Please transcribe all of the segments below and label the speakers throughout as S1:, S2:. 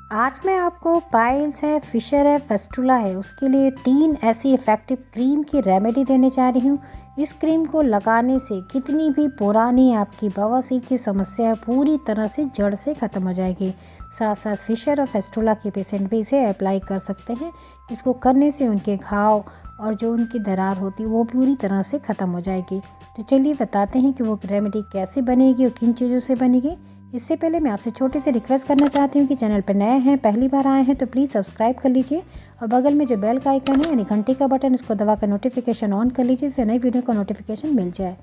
S1: आज मैं आपको पाइल्स है, फिशर है, फेस्टुला है, उसके लिए 3 ऐसी इफ़ेक्टिव क्रीम की रेमेडी देने जा रही हूँ। इस क्रीम को लगाने से कितनी भी पुरानी आपकी बवासीर की समस्या है पूरी तरह से जड़ से ख़त्म हो जाएगी। साथ साथ फिशर और फेस्टुला के पेशेंट भी इसे अप्लाई कर सकते हैं। इसको करने से उनके घाव और जो उनकी दरार होती है वो पूरी तरह से ख़त्म हो जाएगी। तो चलिए बताते हैं कि वो रेमेडी कैसे बनेगी और किन चीज़ों से बनेगी। इससे पहले मैं आपसे छोटी सी रिक्वेस्ट करना चाहती हूँ कि चैनल पर नए हैं, पहली बार आए हैं तो प्लीज़ सब्सक्राइब कर लीजिए और बगल में जो बेल का आइकन है यानी घंटी का बटन, इसको दबाकर नोटिफिकेशन ऑन कर लीजिए, इससे नई वीडियो का नोटिफिकेशन मिल जाए।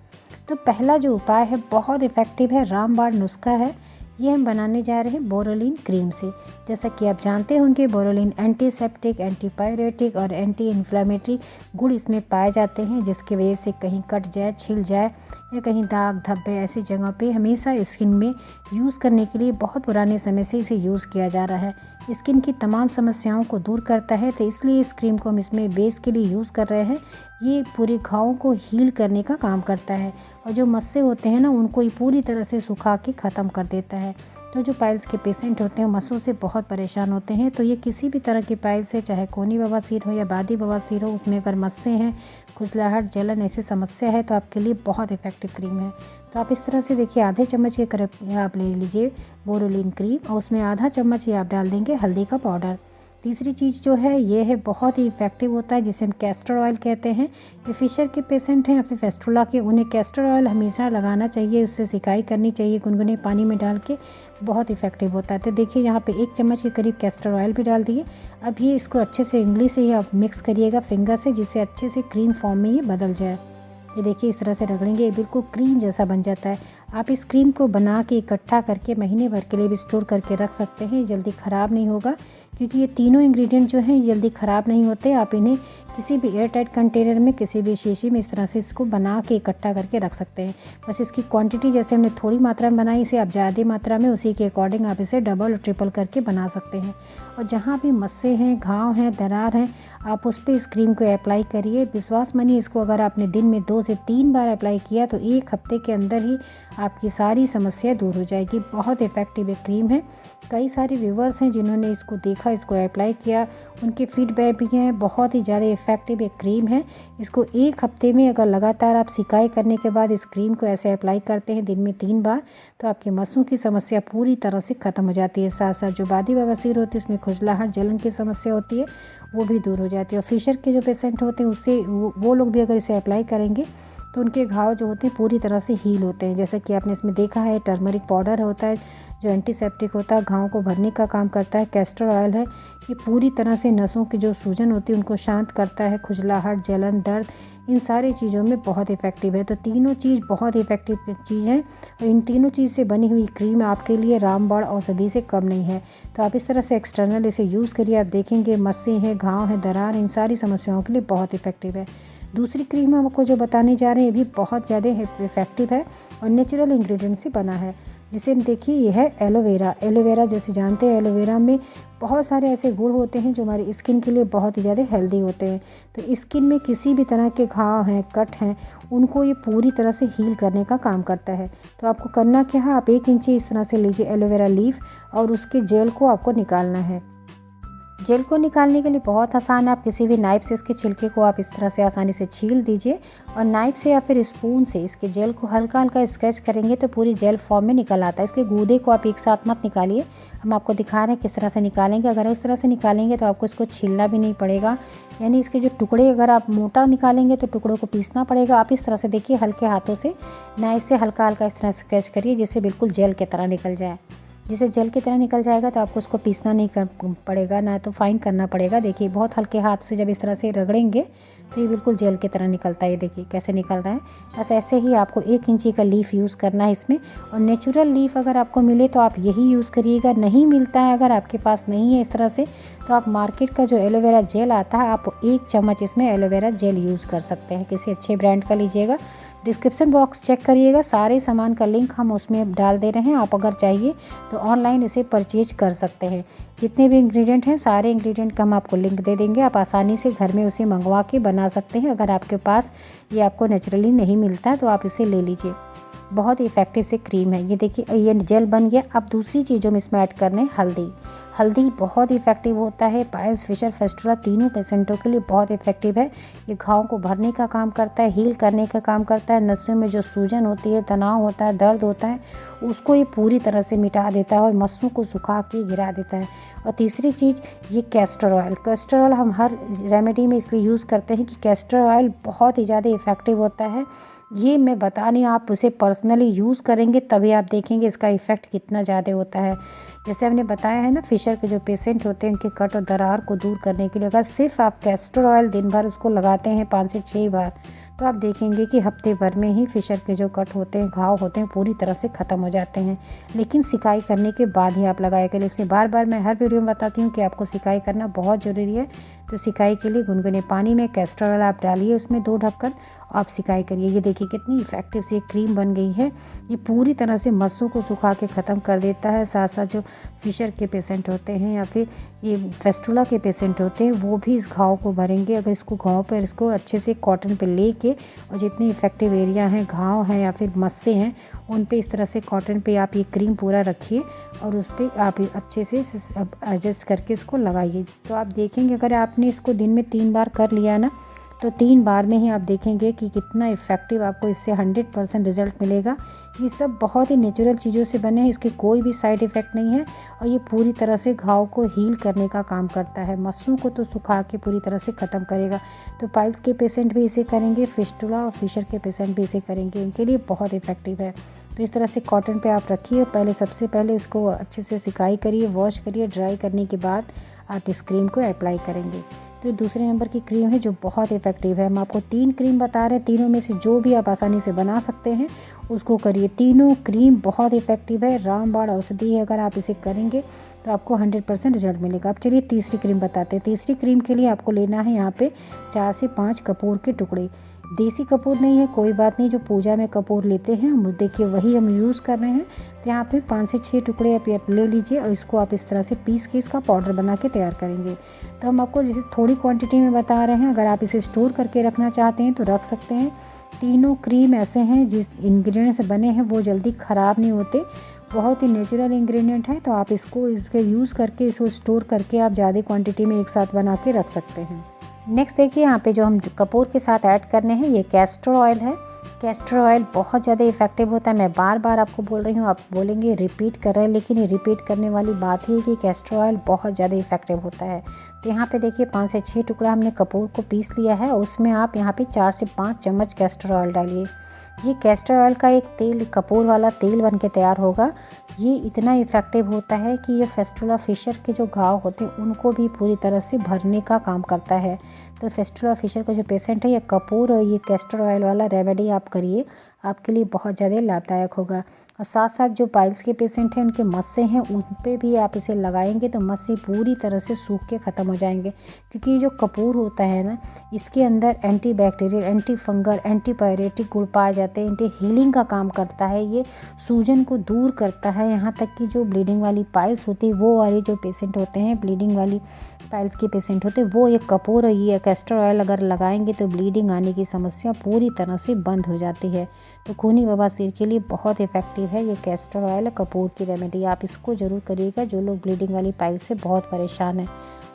S1: तो पहला जो उपाय है बहुत इफ़ेक्टिव है, रामबाण नुस्खा है। ये हम बनाने जा रहे हैं बोरोलिन क्रीम से। जैसा कि आप जानते होंगे बोरोलिन एंटीसेप्टिक, एंटीपायरेटिक और एंटी इन्फ्लेमेटरी गुण इसमें पाए जाते हैं, जिसकी वजह से कहीं कट जाए, छिल जाए या कहीं दाग धब्बे ऐसी जगह पे हमेशा स्किन में यूज़ करने के लिए बहुत पुराने समय से इसे यूज़ किया जा रहा है। स्किन की तमाम समस्याओं को दूर करता है, तो इसलिए इस क्रीम को हम इसमें बेस के लिए यूज़ कर रहे हैं। ये पूरे घावों को हील करने का काम करता है और जो मस्से होते हैं ना उनको ये पूरी तरह से सुखा के ख़त्म कर देता है। तो जो पाइल्स के पेशेंट होते हैं मस्सों से बहुत परेशान होते हैं, तो ये किसी भी तरह की पाइल्स से, चाहे कोनी बवासीर हो या बादी बवासीर हो, उसमें अगर मस्से हैं, खुजलाहट, जलन ऐसी समस्या है तो आपके लिए बहुत इफ़ेक्टिव क्रीम है। तो आप इस तरह से देखिए आधे चम्मच ये करीब आप ले लीजिए बोरोलिन क्रीम और उसमें आधा चम्मच ये आप डाल देंगे हल्दी का पाउडर। तीसरी चीज़ जो है ये है बहुत ही इफ़ेक्टिव होता है, जिसे हम कैस्टर ऑयल कहते हैं। ये फिशर के पेशेंट हैं या फिर फेस्टुला के, उन्हें कैस्टर ऑयल हमेशा लगाना चाहिए, उससे सिकाई करनी चाहिए गुनगुने पानी में डाल के, बहुत इफ़ेक्टिव होता है। तो देखिए यहाँ पे 1 चम्मच के करीब कैस्टर ऑयल भी डाल दिए। अब ये इसको अच्छे से उंगली से ही आप मिक्स करिएगा फिंगर से, जिससे अच्छे से क्रीम फॉर्म में ये बदल जाए। ये देखिए इस तरह से रगड़ेंगे, ये बिल्कुल क्रीम जैसा बन जाता है। आप इस क्रीम को बना के इकट्ठा करके महीने भर के लिए भी स्टोर करके रख सकते हैं, जल्दी ख़राब नहीं होगा, क्योंकि ये तीनों इंग्रेडिएंट जो हैं जल्दी ख़राब नहीं होते। आप इन्हें किसी भी एयर टाइट कंटेनर में, किसी भी शीशी में इस तरह से इसको बना के इकट्ठा करके रख सकते हैं। बस इसकी क्वांटिटी जैसे हमने थोड़ी मात्रा में बनाई, इसे आप ज़्यादा मात्रा में उसी के अकॉर्डिंग आप इसे डबल और ट्रिपल करके बना सकते हैं। और जहाँ भी मस्से हैं, घाव हैं, दरार हैं, आप उस पर इस क्रीम को अप्लाई करिए। विश्वास मानिए, इसको अगर आपने दिन में 2 से 3 बार अप्लाई किया तो 1 हफ्ते के अंदर ही आपकी सारी समस्या दूर हो जाएगी। बहुत इफ़ेक्टिव एक क्रीम है। कई सारे व्यूवर्स हैं जिन्होंने इसको देखा, इसको अप्लाई किया, उनके फीडबैक भी हैं बहुत ही ज़्यादा इफ़ेक्टिव एक क्रीम है। इसको 1 हफ्ते में अगर लगातार आप सिकाई करने के बाद इस क्रीम को ऐसे अप्लाई करते हैं दिन में 3 बार, तो आपके मस्सों की समस्या पूरी तरह से ख़त्म हो जाती है। साथ साथ जो बादी बवासीर होती है, उसमें खुजलाहट, जलन की समस्या होती है, वो भी दूर हो जाती है। और फिशर के जो पेशेंट होते हैं उससे वो लोग भी अगर इसे अप्लाई करेंगे तो उनके घाव जो होते हैं पूरी तरह से हील होते हैं। जैसे कि आपने इसमें देखा है टर्मरिक पाउडर होता है जो एंटीसेप्टिक होता है, घाव को भरने का काम करता है। कैस्टर ऑयल है, ये पूरी तरह से नसों की जो सूजन होती है उनको शांत करता है। खुजलाहट, जलन, दर्द, इन सारी चीज़ों में बहुत इफ़ेक्टिव है। तो तीनों चीज़ बहुत इफ़ेक्टिव चीज़ हैं और इन तीनों चीज़ से बनी हुई क्रीम आपके लिए रामबाण औषधि से कम नहीं है। तो आप इस तरह से एक्सटर्नल इसे यूज़ करिए, आप देखेंगे मस्से हैं, घाव हैं, दरार, इन सारी समस्याओं के लिए बहुत इफ़ेक्टिव है। दूसरी क्रीम आपको जो बताने जा रहे हैं ये भी बहुत ज़्यादा इफ़ेक्टिव है और नेचुरल इंग्रेडिएंट से बना है, जिसे हम देखिए ये है एलोवेरा। एलोवेरा जैसे जानते हैं एलोवेरा में बहुत सारे ऐसे गुण होते हैं जो हमारी स्किन के लिए बहुत ही ज़्यादा हेल्दी होते हैं। तो स्किन में किसी भी तरह के घाव हैं, कट हैं, उनको ये पूरी तरह से हील करने का काम करता है। तो आपको करना क्या है, आप 1 इंची इस तरह से लीजिए एलोवेरा लीफ और उसके जेल को आपको निकालना है। जेल को निकालने के लिए बहुत आसान है, आप किसी भी नाइफ से इसके छिलके को आप इस तरह से आसानी से छील दीजिए और नाइफ से या फिर स्पून से इसके जेल को हल्का हल्का स्क्रैच करेंगे तो पूरी जेल फॉर्म में निकल आता है। इसके गूदे को आप एक साथ मत निकालिए, हम आपको दिखा रहे हैं किस तरह से निकालेंगे। अगर उस तरह से निकालेंगे तो आपको इसको छीलना भी नहीं पड़ेगा, यानी इसके जो टुकड़े अगर आप मोटा निकालेंगे तो टुकड़ों को पीसना पड़ेगा। आप इस तरह से देखिए हल्के हाथों से नाइफ से हल्का हल्का इस तरह स्क्रैच करिए जिससे बिल्कुल जेल की तरह निकल जाए। जिसे जेल की तरह निकल जाएगा तो आपको उसको पीसना नहीं पड़ेगा, ना तो फाइन करना पड़ेगा। देखिए बहुत हल्के हाथ से जब इस तरह से रगड़ेंगे तो ये बिल्कुल जेल की तरह निकलता है। ये देखिए कैसे निकल रहा है। बस ऐसे ही आपको 1 इंची का लीफ यूज़ करना है इसमें। और नेचुरल लीफ अगर आपको मिले तो आप यही यूज़ करिएगा, नहीं मिलता है अगर आपके पास नहीं है इस तरह से तो आप मार्केट का जो एलोवेरा जेल आता है आप 1 चम्मच इसमें एलोवेरा जेल यूज़ कर सकते हैं, किसी अच्छे ब्रांड का लीजिएगा। डिस्क्रिप्शन बॉक्स चेक करिएगा, सारे सामान का लिंक हम उसमें डाल दे रहे हैं, आप अगर चाहिए तो ऑनलाइन इसे परचेज कर सकते हैं। जितने भी इंग्रेडिएंट हैं सारे इंग्रेडिएंट का हम आपको लिंक दे देंगे, आप आसानी से घर में उसे मंगवा के बना सकते हैं। अगर आपके पास ये आपको नेचुरली नहीं मिलता है तो आप इसे ले लीजिए। बहुत ही इफेक्टिव से क्रीम है। ये देखिए ये जेल बन गया। अब दूसरी चीज़ों में इसमें ऐड करना है हल्दी। हल्दी बहुत इफ़ेक्टिव होता है, पाइल्स, फिशर, फेस्टुला तीनों पेशेंटों के लिए बहुत इफ़ेक्टिव है। ये घाव को भरने का काम करता है, हील करने का काम करता है, नसों में जो सूजन होती है, तनाव होता है, दर्द होता है, उसको ये पूरी तरह से मिटा देता है और मस्सों को सुखा के गिरा देता है। और तीसरी चीज़ ये कैस्टर ऑयल। कैस्टर ऑयल हम हर रेमेडी में इसलिए यूज़ करते हैं कि कैस्टर ऑयल बहुत ही ज़्यादा इफ़ेक्टिव होता है। ये मैं बता नहीं, आप उसे पर्सनली यूज़ करेंगे तभी आप देखेंगे इसका इफ़ेक्ट कितना ज़्यादा होता है। जैसे हमने बताया है ना, फिशर के जो पेशेंट होते हैं उनके कट और दरार को दूर करने के लिए अगर सिर्फ आप कैस्टर ऑयल दिन भर उसको लगाते हैं 5 से 6 बार, तो आप देखेंगे कि हफ्ते भर में ही फिशर के जो कट होते हैं, घाव होते हैं, पूरी तरह से ख़त्म हो जाते हैं। लेकिन सिकाई करने के बाद ही आप लगाया करें। इसलिए बार बार मैं हर वीडियो में बताती हूँ कि आपको सिकाई करना बहुत ज़रूरी है। तो सिकाई के लिए गुनगुने पानी में कैस्टर ऑयल आप डालिए, उसमें 2 ढक्कन, आप सिकाई करिए। ये देखिए कितनी इफ़ेक्टिव सी क्रीम बन गई है। ये पूरी तरह से मस्सों को सुखा के ख़त्म कर देता है। साथ साथ जो फिशर के पेशेंट होते हैं या फिर ये फेस्टुला के पेशेंट होते हैं, वो भी इस घाव को भरेंगे अगर इसको घाव पर इसको अच्छे से कॉटन पे लेके, और जितनी इफ़ेक्टिव एरिया हैं, घाव हैं या फिर मस्से हैं, उन पे इस तरह से कॉटन पे आप ये क्रीम पूरा रखिए और उस पर आप अच्छे से एडजस्ट करके इसको लगाइए। तो आप देखेंगे अगर आपने इसको दिन में 3 बार कर लिया ना, तो 3 बार में ही आप देखेंगे कि कितना इफ़ेक्टिव आपको इससे 100% रिज़ल्ट मिलेगा। ये सब बहुत ही नेचुरल चीज़ों से बने हैं, इसके कोई भी साइड इफ़ेक्ट नहीं है और ये पूरी तरह से घाव को हील करने का काम करता है। मस्सों को तो सुखा के पूरी तरह से ख़त्म करेगा। तो पाइल्स के पेशेंट भी इसे करेंगे, फिस्टुला और फिशर के पेशेंट भी इसे करेंगे, इनके लिए बहुत इफ़ेक्टिव है। तो इस तरह से कॉटन पे आप रखिए। पहले सबसे पहले इसको अच्छे से सिकाई करिए, वॉश करिए। ड्राई करने के बाद आप इस क्रीम को अप्लाई करेंगे। तो दूसरे नंबर की क्रीम है जो बहुत इफ़ेक्टिव है। हम आपको 3 क्रीम बता रहे हैं, तीनों में से जो भी आप आसानी से बना सकते हैं उसको करिए। तीनों क्रीम बहुत इफ़ेक्टिव है, रामबाण औषधि है। अगर आप इसे करेंगे तो आपको 100% रिजल्ट मिलेगा। अब चलिए तीसरी क्रीम बताते हैं। तीसरी क्रीम के लिए आपको लेना है यहाँ पे 4 से 5 कपूर के टुकड़े। देसी कपूर नहीं है कोई बात नहीं, जो पूजा में कपूर लेते हैं हम देखिए वही हम यूज़ कर रहे हैं। तो यहाँ पे 5 से 6 टुकड़े आप ले लीजिए और इसको आप इस तरह से पीस के इसका पाउडर बना के तैयार करेंगे। तो हम आपको जैसे थोड़ी क्वांटिटी में बता रहे हैं, अगर आप इसे स्टोर करके रखना चाहते हैं तो रख सकते हैं। तीनों क्रीम ऐसे हैं जिस इंग्रेडिएंट से बने हैं वो जल्दी ख़राब नहीं होते, बहुत ही नेचुरल इंग्रेडिएंट है। तो आप इसके यूज़ करके इसको स्टोर करके आप ज़्यादा क्वांटिटी में एक साथ बना के रख सकते हैं। नेक्स्ट देखिए यहाँ पे जो हम कपूर के साथ ऐड करने हैं ये कैस्टर ऑयल है। कैस्टर ऑयल बहुत ज़्यादा इफ़ेक्टिव होता है। मैं बार बार आपको बोल रही हूँ, आप बोलेंगे रिपीट कर रहे हैं, लेकिन ये रिपीट करने वाली बात ही है कि कैस्टर ऑयल बहुत ज़्यादा इफ़ेक्टिव होता है। तो यहाँ पे देखिए 5 से 6 टुकड़ा हमने कपूर को पीस लिया है, उसमें आप यहाँ पे 4 से 5 चम्मच कैस्टर ऑयल डालिए। ये कैस्टर ऑयल का एक तेल, कपूर वाला तेल बन के तैयार होगा। ये इतना इफ़ेक्टिव होता है कि ये फेस्टुला फिशर के जो घाव होते हैं उनको भी पूरी तरह से भरने का काम करता है। तो फेस्टुला फिशर का जो पेशेंट है, ये कपूर और ये कैस्टर ऑयल वाला रेमेडी आप करिए, आपके लिए बहुत ज़्यादा लाभदायक होगा। और साथ साथ जो पाइल्स के पेशेंट हैं, उनके मस्से हैं, उन पे भी आप इसे लगाएंगे तो मस्से पूरी तरह से सूख के ख़त्म हो जाएंगे। क्योंकि ये जो कपूर होता है ना, इसके अंदर anti bacterial, anti fungal, antipyretic गुण पाए जाते हैं, एंटी हीलिंग का काम करता है। ये सूजन को दूर करता है। यहाँ तक कि जो ब्लीडिंग वाली पाइल्स होती है, वो वाले जो पेशेंट होते हैं, ब्लीडिंग वाली पाइल्स के पेशेंट होते हैं, वो ये कपूर और ये कैस्टर ऑयल अगर लगाएंगे तो ब्लीडिंग आने की समस्या पूरी तरह से बंद हो जाती है। तो खूनी बवासीर के लिए बहुत इफ़ेक्टिव है ये कैस्टर ऑयल, कपूर की रेमेडी। आप इसको ज़रूर करिएगा जो लोग ब्लीडिंग वाली पाइल से बहुत परेशान हैं।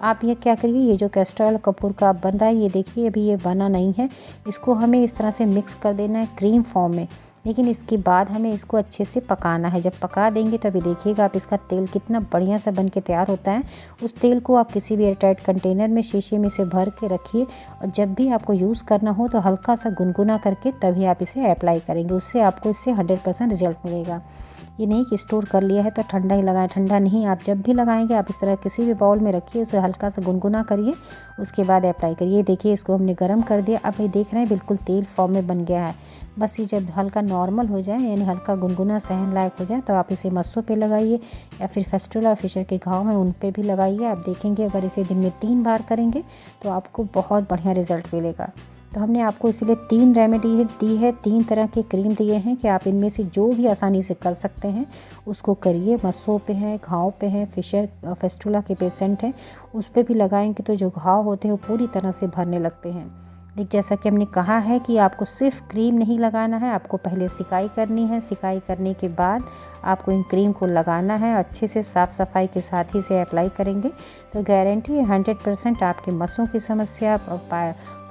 S1: आप ये क्या करिए, ये जो कैस्टर ऑयल कपूर का बन रहा है, ये देखिए अभी ये बना नहीं है, इसको हमें इस तरह से मिक्स कर देना है क्रीम फॉर्म में। लेकिन इसके बाद हमें इसको अच्छे से पकाना है। जब पका देंगे तो अभी देखिएगा आप इसका तेल कितना बढ़िया सा बन के तैयार होता है। उस तेल को आप किसी भी एयरटाइट कंटेनर में, शीशे में से भर के रखिए और जब भी आपको यूज़ करना हो तो हल्का सा गुनगुना करके तभी आप इसे अप्लाई करेंगे। उससे आपको इससे 100% रिजल्ट मिलेगा। ये नहीं कि स्टोर कर लिया है तो ठंडा ही लगाएं, ठंडा नहीं। आप जब भी लगाएंगे आप इस तरह किसी भी बाउल में रखिए, उसे हल्का सा गुनगुना करिए, उसके बाद अप्लाई करिए। देखिए इसको हमने गर्म कर दिया, अब ये देख रहे हैं बिल्कुल तेल फॉर्म में बन गया है। बस ये जब हल्का नॉर्मल हो जाए, यानी हल्का गुनगुना सहन लायक हो जाए, तो आप इसे मस्सों पे लगाइए या फिर फेस्टुला फिशर के घाव हैं उन पे भी लगाइए। आप देखेंगे अगर इसे दिन में 3 बार करेंगे तो आपको बहुत बढ़िया रिजल्ट मिलेगा। तो हमने आपको इसलिए 3 रेमेडी दी है, 3 तरह के क्रीम दिए हैं कि आप इनमें से जो भी आसानी से कर सकते हैं उसको करिए। मस्सों पे है, घाव पे है, फिशर फेस्टुला के पेशेंट हैं उस पर भी लगाएंगे तो जो घाव होते हैं वो पूरी तरह से भरने लगते हैं। देख, जैसा कि हमने कहा है कि आपको सिर्फ क्रीम नहीं लगाना है, आपको पहले सिकाई करनी है। सिकाई करने के बाद आपको इन क्रीम को लगाना है। अच्छे से साफ़ सफाई के साथ ही इसे अप्लाई करेंगे तो गारंटी है 100% आपके मसों की समस्या,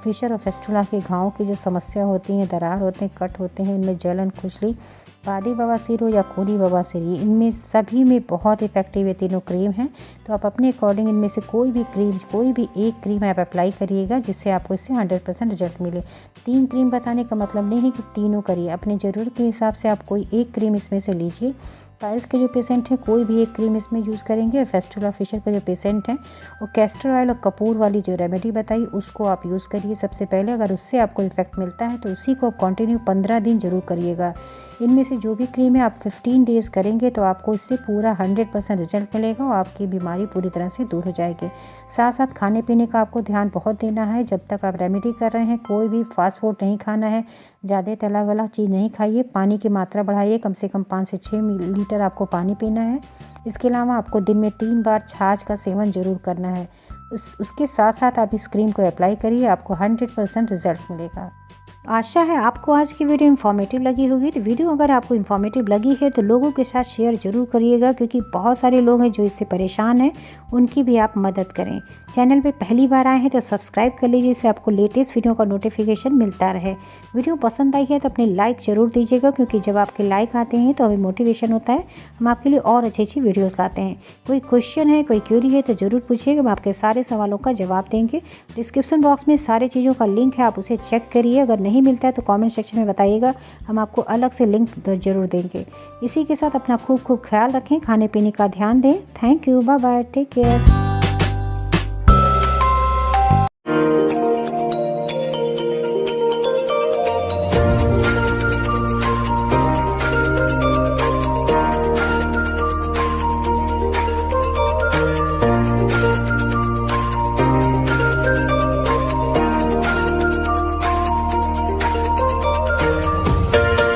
S1: फिशर और फेस्टुला के घावों की जो समस्या होती हैं, दरार होते हैं, कट होते हैं, इनमें जलन, खुजली, पादी बवासीर हो या खूनी बवासीर, इनमें सभी में बहुत इफ़ेक्टिव ये तीनों क्रीम हैं। तो आप अपने अकॉर्डिंग इनमें से कोई भी एक क्रीम आप अप्लाई करिएगा जिससे आपको इससे 100% रिजल्ट मिले। 3 क्रीम बताने का मतलब नहीं है कि तीनों करिए, अपनी ज़रूरत के हिसाब से आप कोई एक क्रीम इसमें से लीजिए। पाइल्स के जो पेशेंट हैं कोई भी एक क्रीम इसमें यूज़ करेंगे, और फेस्टुला फिशर का जो पेशेंट हैं वो कैस्टर ऑयल और कपूर वाली जो रेमेडी बताई उसको आप यूज़ करिए सबसे पहले। अगर उससे आपको इफेक्ट मिलता है तो उसी को आप कंटिन्यू 15 दिन जरूर करिएगा। इनमें से जो भी क्रीम है आप 15 डेज़ करेंगे तो आपको इससे पूरा 100% रिजल्ट मिलेगा और आपकी बीमारी पूरी तरह से दूर हो जाएगी। साथ साथ खाने पीने का आपको ध्यान बहुत देना है। जब तक आप रेमेडी कर रहे हैं कोई भी फास्ट फूड नहीं खाना है, ज़्यादा तला वाला चीज़ नहीं खाइए, पानी की मात्रा बढ़ाइए, कम से कम 5 से 6 लीटर आपको पानी पीना है। इसके अलावा आपको दिन में 3 बार छाछ का सेवन ज़रूर करना है। उसके साथ साथ आप इस क्रीम को अप्लाई करिए, आपको 100% रिजल्ट मिलेगा। आशा है आपको आज की वीडियो इन्फॉर्मेटिव लगी होगी। तो वीडियो अगर आपको इन्फॉर्मेटिव लगी है तो लोगों के साथ शेयर ज़रूर करिएगा, क्योंकि बहुत सारे लोग हैं जो इससे परेशान हैं, उनकी भी आप मदद करें। चैनल पे पहली बार आए हैं तो सब्सक्राइब कर लीजिए, इससे आपको लेटेस्ट वीडियो का नोटिफिकेशन मिलता रहे। वीडियो पसंद आई है तो अपने लाइक ज़रूर दीजिएगा, क्योंकि जब आपके लाइक आते हैं तो हमें मोटिवेशन होता है, हम आपके लिए और अच्छी अच्छी वीडियोज़ लाते हैं। कोई क्वेश्चन है, कोई क्यूरी है तो ज़रूर पूछिएगा, हम आपके सारे सवालों का जवाब देंगे। डिस्क्रिप्शन बॉक्स में सारी चीज़ों का लिंक है, आप उसे चेक करिए। अगर नहीं मिलता है तो कमेंट सेक्शन में बताइएगा, हम आपको अलग से लिंक ज़रूर देंगे। इसी के साथ अपना खूब ख्याल रखें, खाने पीने का ध्यान दें। Thank you, bye bye, take care.